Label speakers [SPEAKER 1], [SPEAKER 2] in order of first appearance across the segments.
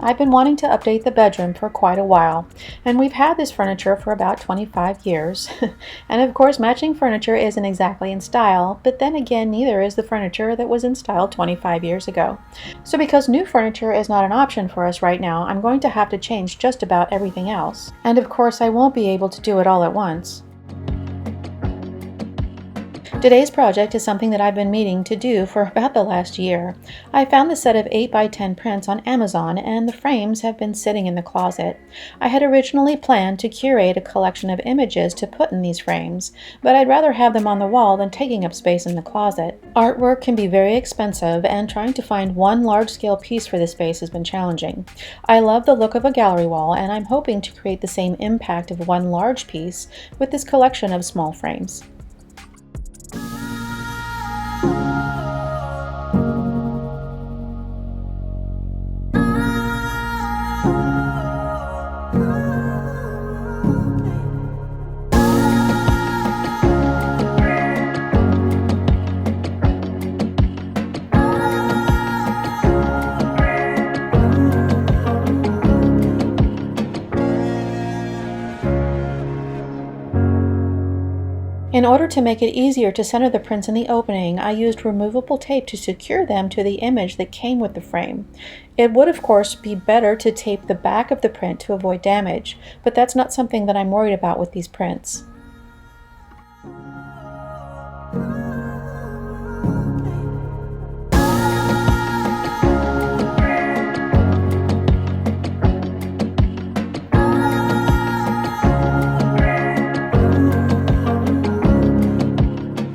[SPEAKER 1] I've been wanting to update the bedroom for quite a while, and we've had this furniture for about 25 years. And of course, matching furniture isn't exactly in style, but then again, neither is the furniture that was in style 25 years ago. So because new furniture is not an option for us right now, I'm going to have to change just about everything else. And of course, I won't be able to do it all at once. Today's project is something that I've been meaning to do for about the last year. I found the set of 8x10 prints on Amazon, and the frames have been sitting in the closet. I had originally planned to curate a collection of images to put in these frames, but I'd rather have them on the wall than taking up space in the closet. Artwork can be very expensive, and trying to find one large-scale piece for this space has been challenging. I love the look of a gallery wall, and I'm hoping to create the same impact of one large piece with this collection of small frames. In order to make it easier to center the prints in the opening, I used removable tape to secure them to the image that came with the frame. It would, of course, be better to tape the back of the print to avoid damage, but that's not something that I'm worried about with these prints.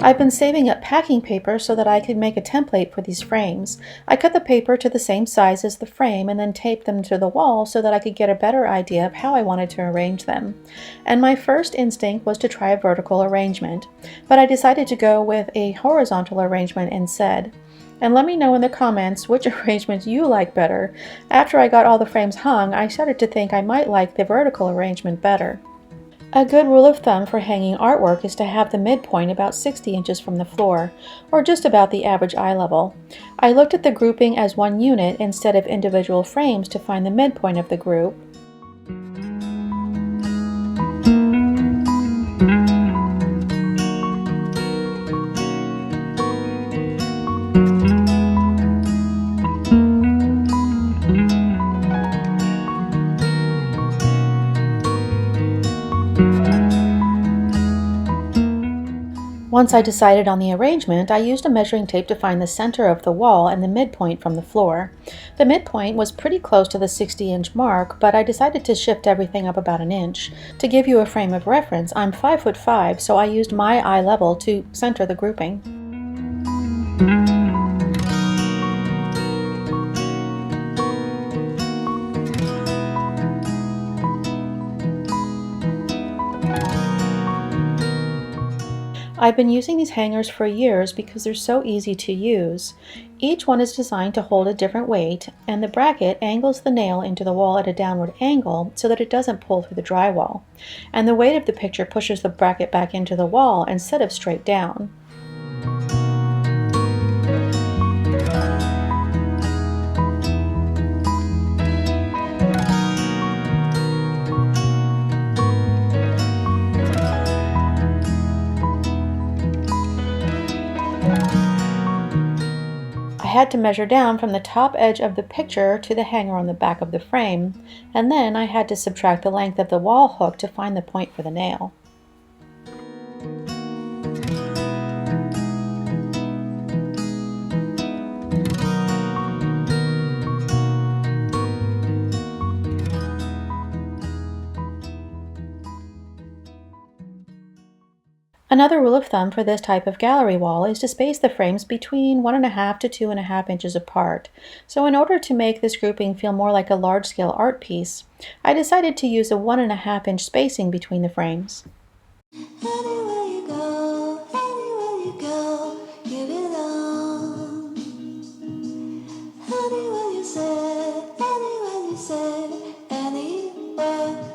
[SPEAKER 1] I've been saving up packing paper so that I could make a template for these frames. I cut the paper to the same size as the frame and then taped them to the wall so that I could get a better idea of how I wanted to arrange them. And my first instinct was to try a vertical arrangement, but I decided to go with a horizontal arrangement instead. And let me know in the comments which arrangement you like better. After I got all the frames hung, I started to think I might like the vertical arrangement better. A good rule of thumb for hanging artwork is to have the midpoint about 60 inches from the floor, or just about the average eye level. I looked at the grouping as one unit instead of individual frames to find the midpoint of the group. Once I decided on the arrangement, I used a measuring tape to find the center of the wall and the midpoint from the floor. The midpoint was pretty close to the 60-inch mark, but I decided to shift everything up about an inch. To give you a frame of reference, I'm 5'5", so I used my eye level to center the grouping. I've been using these hangers for years because they're so easy to use. Each one is designed to hold a different weight, and the bracket angles the nail into the wall at a downward angle so that it doesn't pull through the drywall. And the weight of the picture pushes the bracket back into the wall instead of straight down. I had to measure down from the top edge of the picture to the hanger on the back of the frame, and then I had to subtract the length of the wall hook to find the point for the nail. Another rule of thumb for this type of gallery wall is to space the frames between 1.5 to 2.5 inches apart. So in order to make this grouping feel more like a large-scale art piece, I decided to use a 1.5 inch spacing between the frames.
[SPEAKER 2] Anywhere you go, you belong. Anywhere you say, anywhere.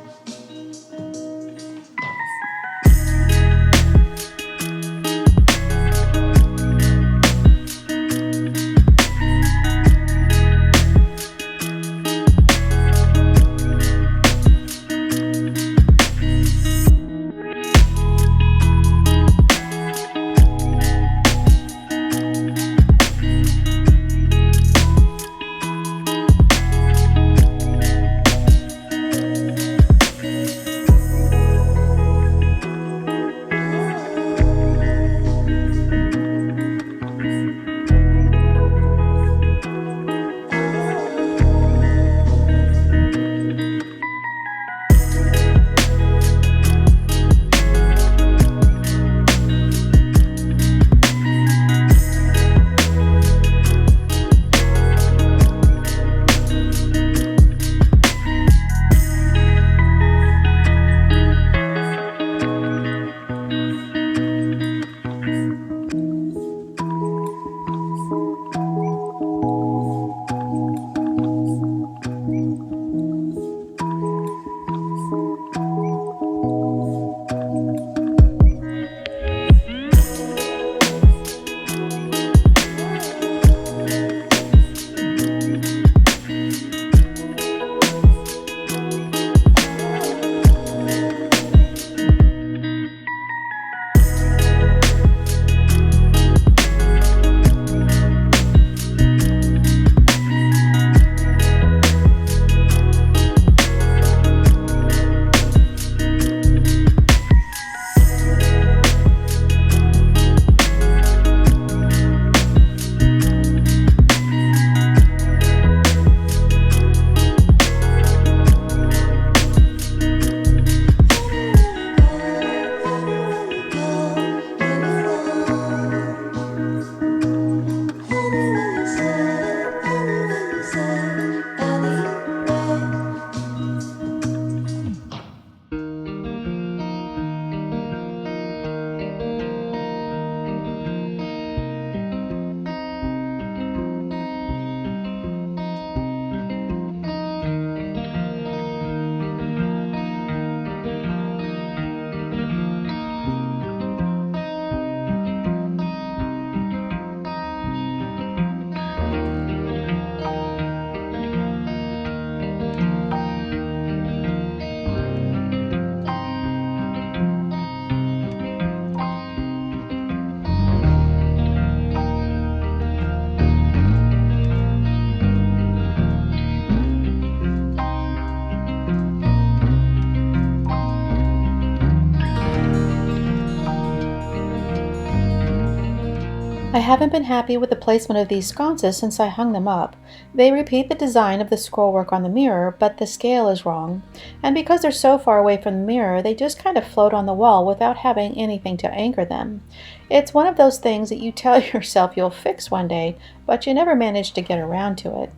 [SPEAKER 1] I haven't been happy with the placement of these sconces since I hung them up. They repeat the design of the scrollwork on the mirror, but the scale is wrong. And because they're so far away from the mirror, they just kind of float on the wall without having anything to anchor them. It's one of those things that you tell yourself you'll fix one day, but you never manage to get around to it.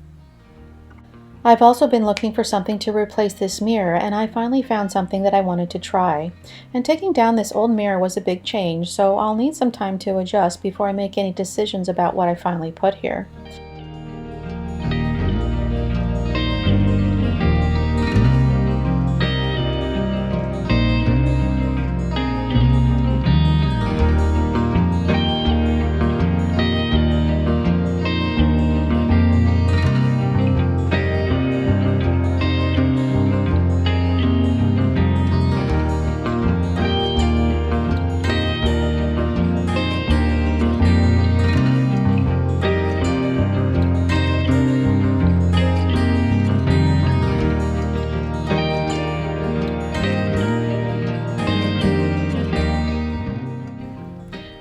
[SPEAKER 1] I've also been looking for something to replace this mirror, and I finally found something that I wanted to try. And taking down this old mirror was a big change, so I'll need some time to adjust before I make any decisions about what I finally put here.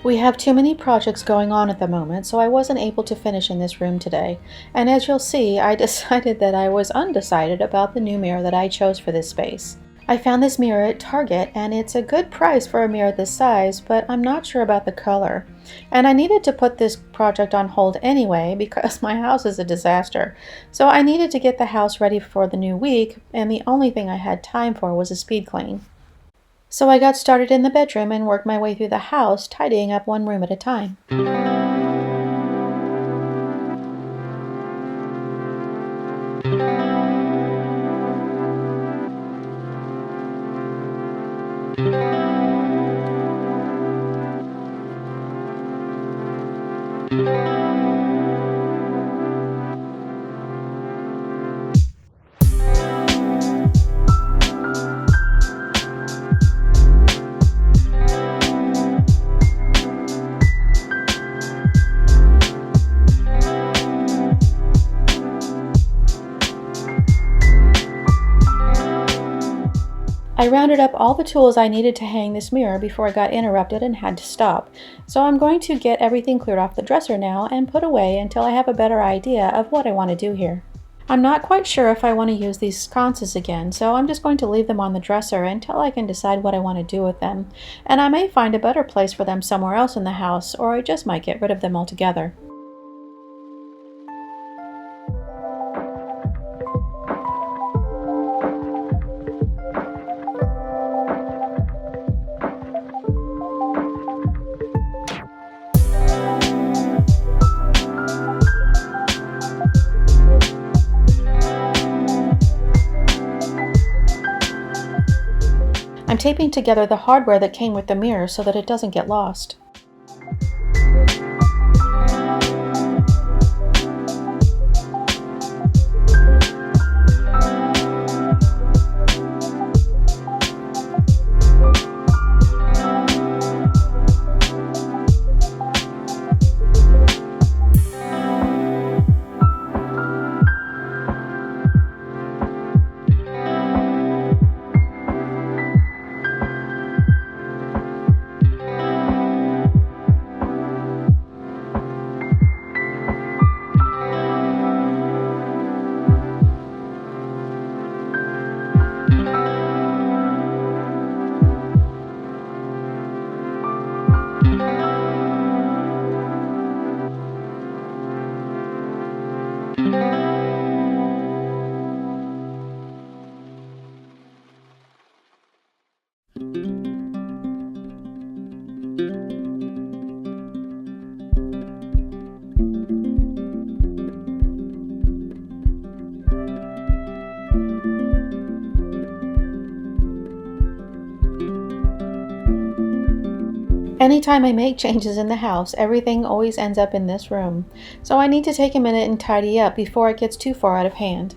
[SPEAKER 1] We have too many projects going on at the moment, so I wasn't able to finish in this room today. And as you'll see, I decided that I was undecided about the new mirror that I chose for this space. I found this mirror at Target, and it's a good price for a mirror this size, but I'm not sure about the color. And I needed to put this project on hold anyway because my house is a disaster. So I needed to get the house ready for the new week, and the only thing I had time for was a speed clean. So I got started in the bedroom and worked my way through the house, tidying up one room at a time. I rounded up all the tools I needed to hang this mirror before I got interrupted and had to stop. So I'm going to get everything cleared off the dresser now and put away until I have a better idea of what I want to do here. I'm not quite sure if I want to use these sconces again, so I'm just going to leave them on the dresser until I can decide what I want to do with them. And I may find a better place for them somewhere else in the house, or I just might get rid of them altogether. I'm taping together the hardware that came with the mirror so that it doesn't get lost. Anytime I make changes in the house, everything always ends up in this room, so I need to take a minute and tidy up before it gets too far out of hand.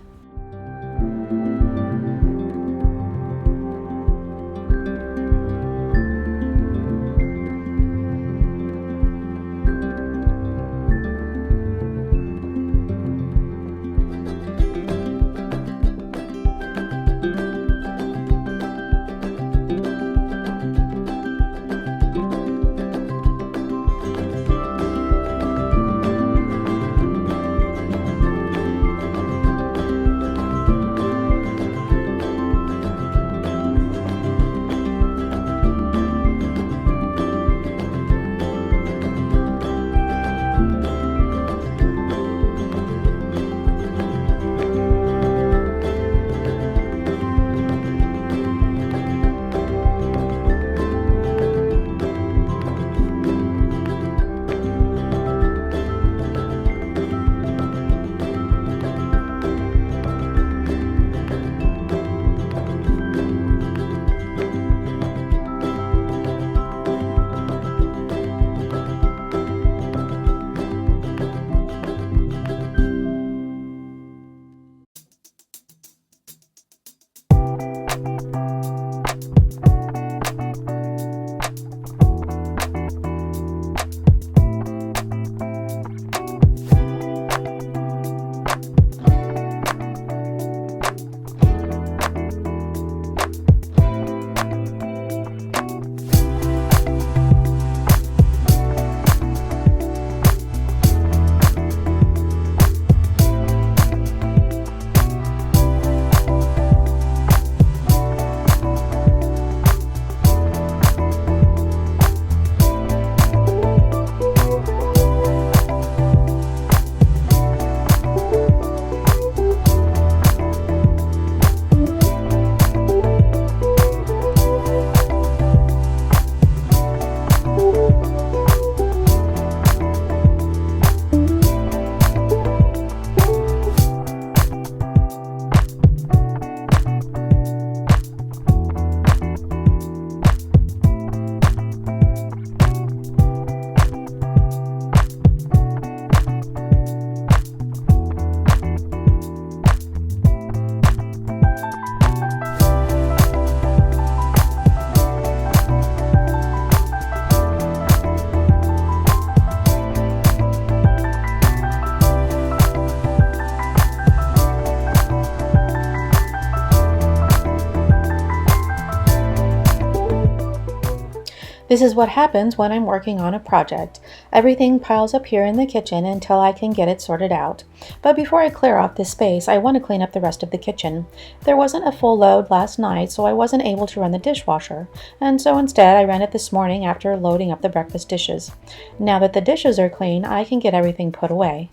[SPEAKER 1] This is what happens when I'm working on a project. Everything piles up here in the kitchen until I can get it sorted out. But before I clear off this space, I want to clean up the rest of the kitchen. There wasn't a full load last night, so I wasn't able to run the dishwasher, and so instead I ran it this morning after loading up the breakfast dishes. Now that the dishes are clean, I can get everything put away.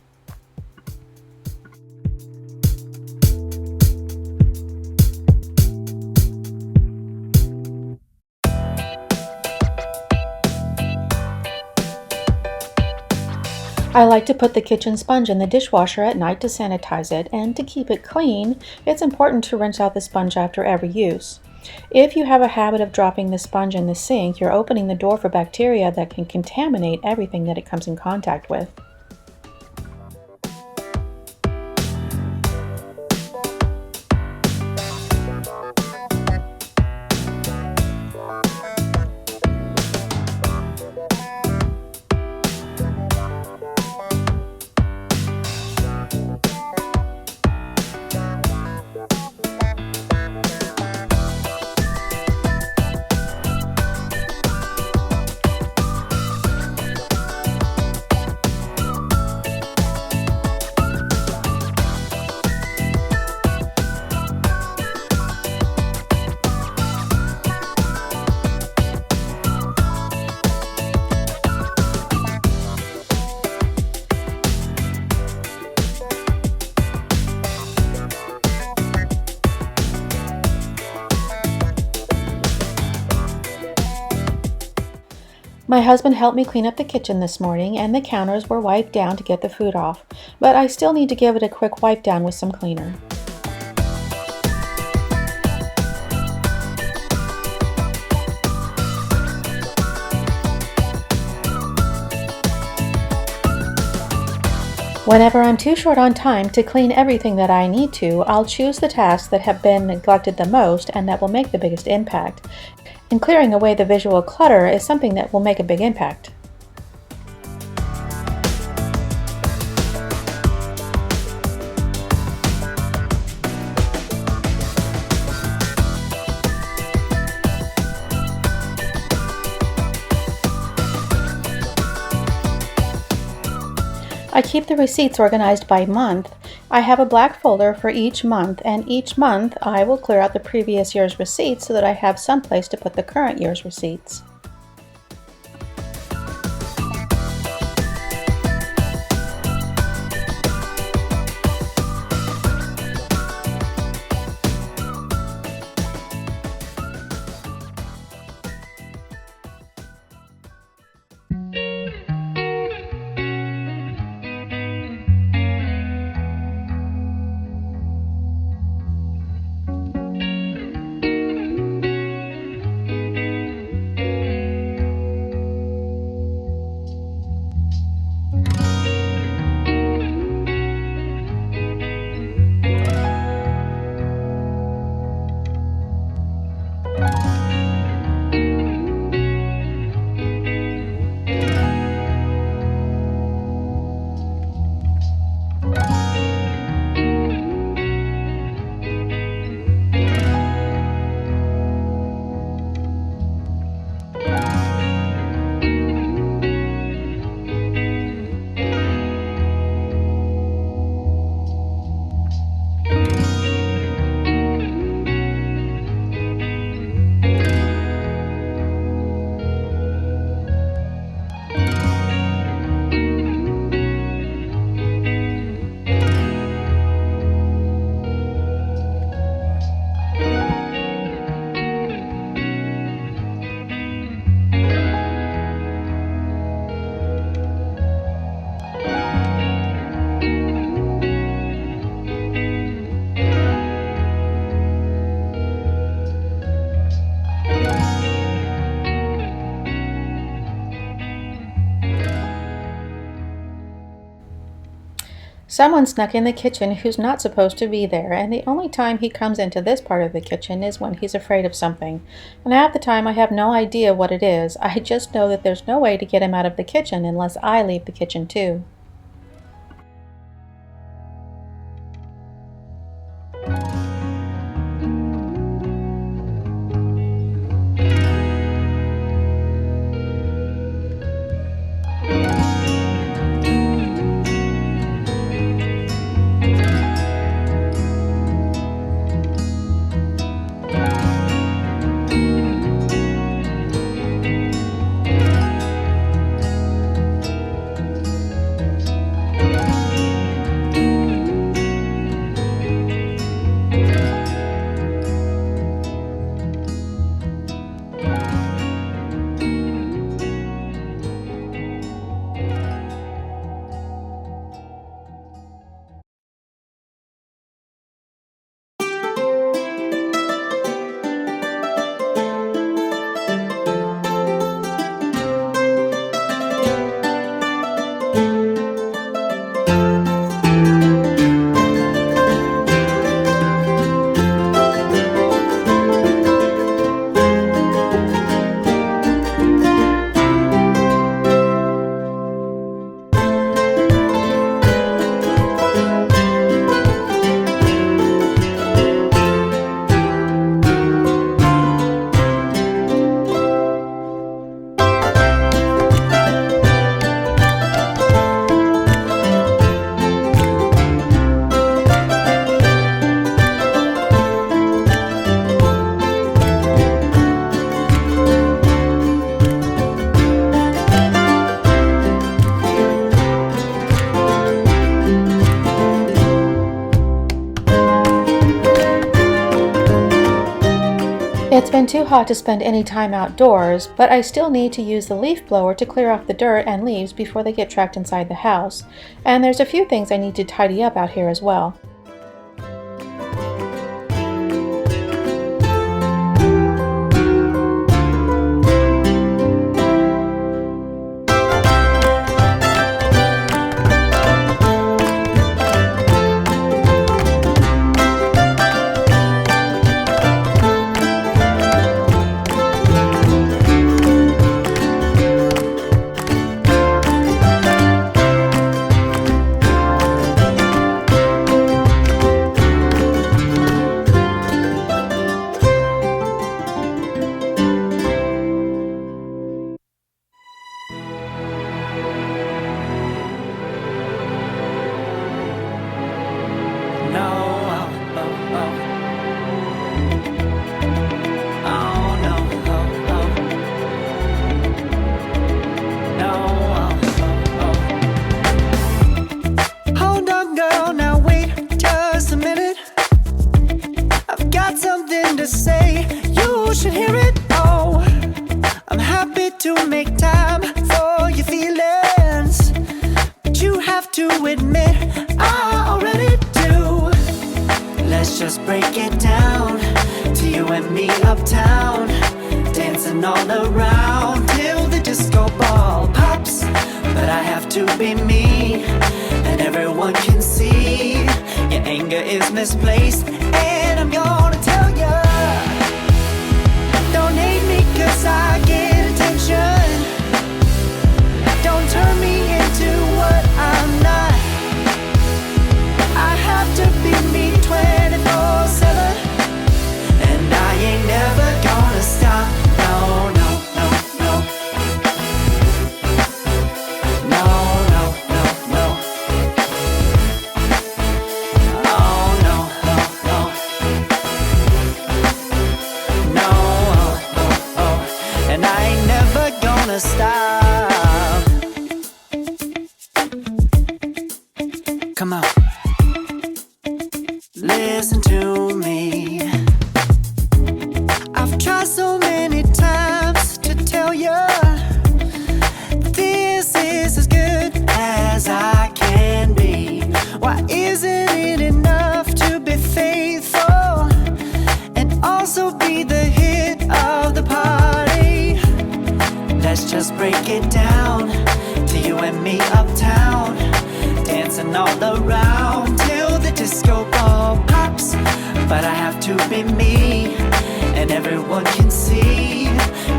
[SPEAKER 1] I like to put the kitchen sponge in the dishwasher at night to sanitize it, and to keep it clean, it's important to rinse out the sponge after every use. If you have a habit of dropping the sponge in the sink, you're opening the door for bacteria that can contaminate everything that it comes in contact with. My husband helped me clean up the kitchen this morning, and the counters were wiped down to get the food off, but I still need to give it a quick wipe down with some cleaner. Whenever I'm too short on time to clean everything that I need to, I'll choose the tasks that have been neglected the most and that will make the biggest impact. And clearing away the visual clutter is something that will make a big impact. I keep the receipts organized by month. I have a black folder for each month, and each month I will clear out the previous year's receipts so that I have some place to put the current year's receipts. Someone snuck in the kitchen who's not supposed to be there, and the only time he comes into this part of the kitchen is when he's afraid of something. And half the time I have no idea what it is. I just know that there's no way to get him out of the kitchen unless I leave the kitchen too. It's been too hot to spend any time outdoors, but I still need to use the leaf blower to clear off the dirt and leaves before they get trapped inside the house. And there's a few things I need to tidy up out here as well.
[SPEAKER 3] No, oh, oh, oh. Oh, no, oh, oh. No, oh, oh, oh. Hold on, girl, now wait just a minute. I've got something to say, you should hear it. Oh, I'm happy to make time for your feelings, but you have to admit I already do. Let's just break it down to you and me uptown, dancing all around till the disco ball pops. But I have to be me, and everyone can see your anger is misplaced. And I'm gonna tell ya, don't hate me 'cause I get attention. Don't turn me into what I'm not. I have to be me 24/7, and I ain't never gonna stop. No, no, no, no. No, no, no, no. Oh, no, no, no. No, oh, oh, oh. And I ain't never gonna stop. Come on. Listen to me. I've tried so many times to tell you this is as good as I can be. Why isn't it enough to be faithful and also be the hit of the party? Let's just break it down to you and me uptown, dancing all around till the disco ball pops. But I have to be me, and everyone can see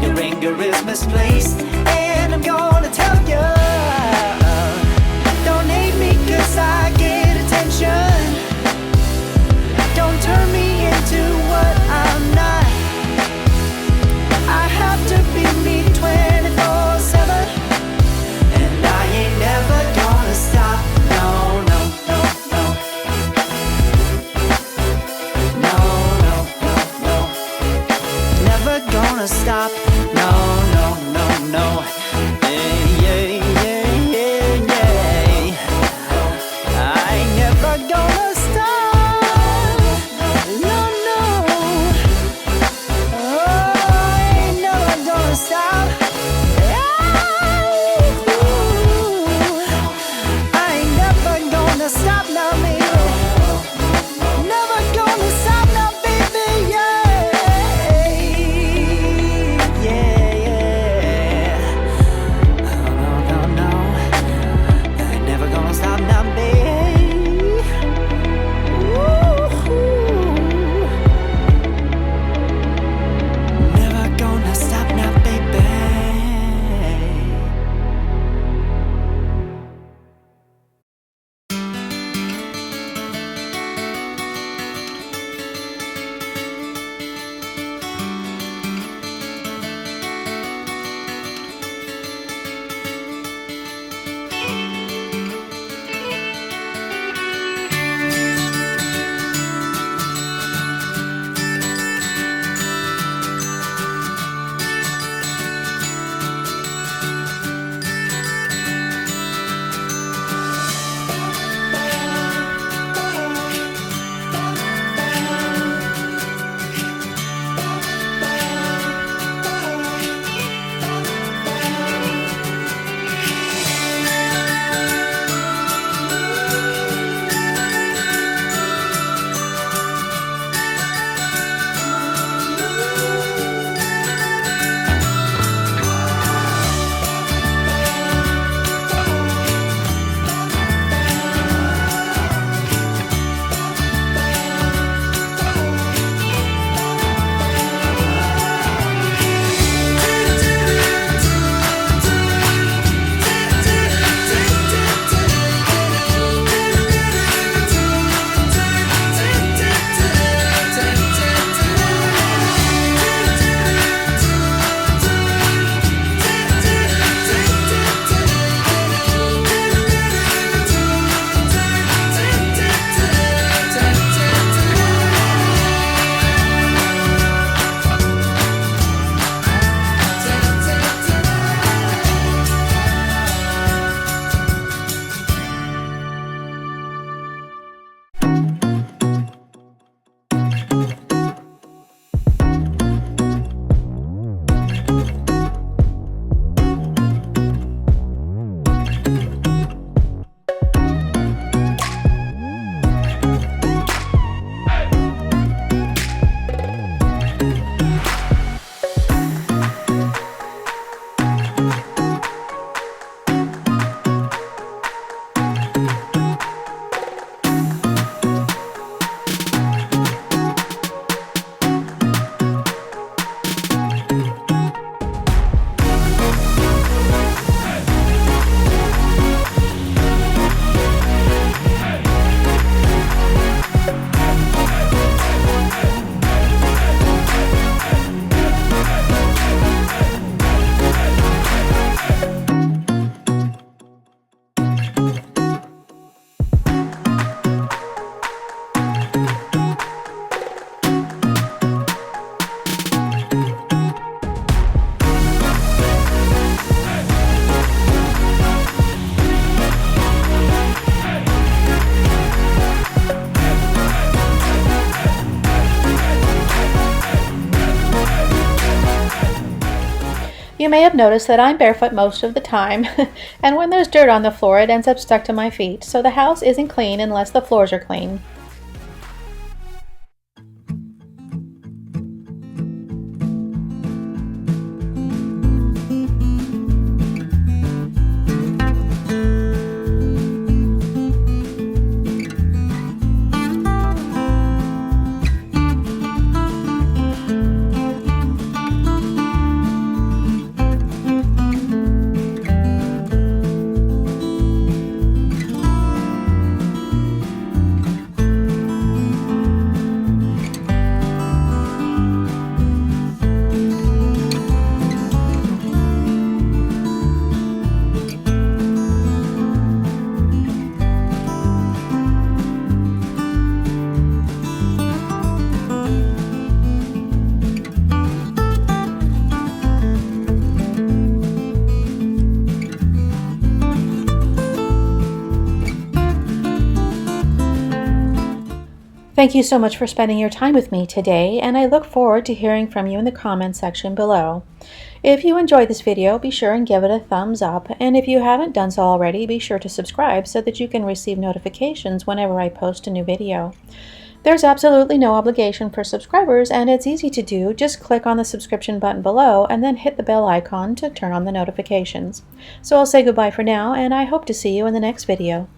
[SPEAKER 3] your anger is misplaced. And I'm gonna tell you, don't hate me 'cause I get attention. Don't turn me into what I'm not. I have to be me 24/7, and I ain't never gonna stop. No, no, no, no. No, no, no, no. Never gonna stop. No, no, no, no.
[SPEAKER 1] You may have noticed that I'm barefoot most of the time, and when there's dirt on the floor, it ends up stuck to my feet, so the house isn't clean unless the floors are clean. Thank you so much for spending your time with me today, and I look forward to hearing from you in the comment section below. If you enjoyed this video, be sure and give it a thumbs up, and if you haven't done so already, be sure to subscribe so that you can receive notifications whenever I post a new video. There's absolutely no obligation for subscribers, and it's easy to do. Just click on the subscription button below and then hit the bell icon to turn on the notifications. So I'll say goodbye for now, and I hope to see you in the next video.